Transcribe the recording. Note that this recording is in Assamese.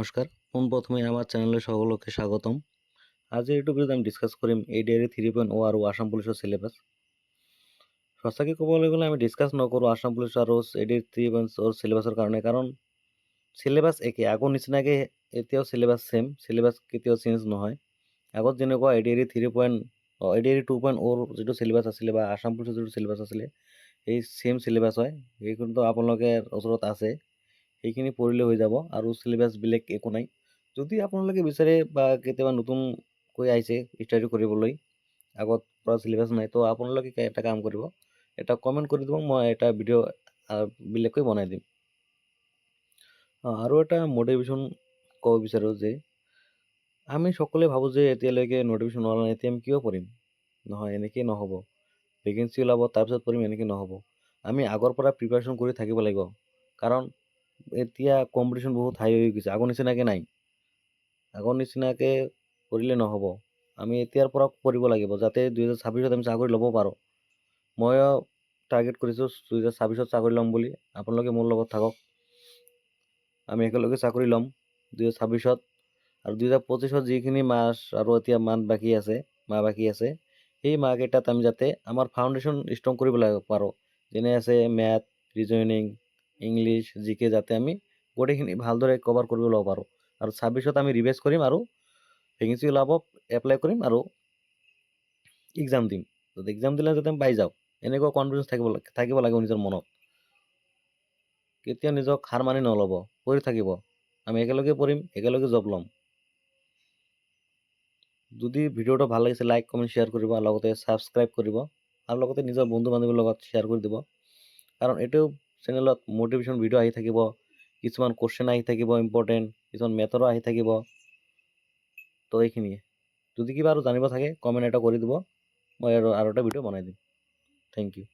নমস্কাৰ, পোনপ্ৰথমে আমাৰ চেনেললৈ সকলোকে স্বাগতম। আজি এইটো ভিডিঅ'ত আমি ডিছকাছ কৰিম ADRE 3.0 আৰু আসাম পুলিচৰ চিলেবাছ। সঁচাকৈ ক'বলৈ গ'লে আমি ডিছকাছ নকৰোঁ আসাম পুলিচ আৰু ADRE 3.0 চিলেবাছৰ কাৰণে, কাৰণ চিলেবাছ একে, আগৰ নিচিনাকৈ এতিয়াও চিলেবাছ ছেম, চিলেবাছ কেতিয়াও চেঞ্জ নহয়। আগত যেনেকুৱা ADRE 2.0 যিটো চিলেবাছ আছিলে বা আসাম পুলিচৰ যিটো চিলেবাছ আছিলে সেই ছেম চিলেবাছ হয়। সেইখনতো আপোনালোকে ওচৰত আছে, সেইখিনি পঢ়িলে হৈ যাব আৰু চিলেবাছ বেলেগ একো নাই। যদি আপোনালোকে বিচাৰে বা কেতিয়াবা নতুনকৈ আহিছে ষ্টাডি কৰিবলৈ, আগত পৰা চিলেবাছ নাই, তো আপোনালোকে এটা কাম কৰিব, এটা কমেণ্ট কৰি দিব, মই এটা ভিডিঅ' বেলেগকৈ বনাই দিম। আৰু এটা মটিভেশ্যন ক'ব বিচাৰোঁ যে আমি সকলোৱে ভাবোঁ যে এতিয়ালৈকে নটিফিকেশ্যন ওলোৱা নাই, এতিয়া আমি কিয় পঢ়িম? নহয়, এনেকেই নহ'ব। ভেকেঞ্চি ওলাব তাৰপিছত পঢ়িম, এনেকৈ নহ'ব। আমি আগৰ পৰা প্ৰিপাৰেশ্যন কৰি থাকিব লাগিব, কাৰণ এতিয়া কম্পিটিশ্যন বহুত হাই হৈ গৈছে, আগৰ নিচিনাকৈ নাই। আগৰ নিচিনাকৈ কৰিলে নহ'ব, আমি এতিয়াৰ পৰা কৰিব লাগিব, যাতে 2026 আমি চাকৰি ল'ব পাৰোঁ। ময়ো টাৰ্গেট কৰিছোঁ 2026 চাকৰি ল'ম বুলি। আপোনালোকে মোৰ লগত থাকক, আমি একেলগে চাকৰি ল'ম 2026। আৰু 2025 যিখিনি মাহ আৰু এতিয়া মাহ বাকী আছে, সেই মাহকেইটাত আমি যাতে আমাৰ ফাউণ্ডেশ্যন ষ্ট্ৰং কৰিব পাৰোঁ, যেনে আছে মেথ, ৰিজনিং, ইংলিছ, জিকে, যাতে আমি গোটেইখিনি ভালদৰে কভাৰ কৰিব ল'ব পাৰোঁ। আৰু 26 আমি ৰিভাইজ কৰিম আৰু ভেকেঞ্চি ওলাব, এপ্লাই কৰিম আৰু এক্সাম দিম। এক্সাম দিলে যাতে আমি পাই যাওঁ, এনেকুৱা কনফিডেঞ্চ থাকিব লাগিব নিজৰ মনত। কেতিয়াও নিজক হাৰ মানি নল'ব, পঢ়ি থাকিব। আমি একেলগে পঢ়িম, একেলগে জব ল'ম। যদি ভিডিঅ'টো ভাল লাগিছে, লাইক কমেণ্ট শ্বেয়াৰ কৰিব, আৰু লগতে ছাবস্ক্ৰাইব কৰিব, আৰু লগতে নিজৰ বন্ধু বান্ধৱীৰ লগত শ্বেয়াৰ কৰি দিব। কাৰণ এইটো চেনেলত মটিভেশ্যন ভিডিঅ' আহি থাকিব, কিছুমান কুৱেশ্যন আহি থাকিব ইম্পৰ্টেণ্ট, কিছুমান মেথডো আহি থাকিব। তো এইখিনিয়ে, যদি কিবা আৰু জানিব থাকে কমেণ্ট এটা কৰি দিব, মই আৰু এটা ভিডিঅ' বনাই দিম। Thank U.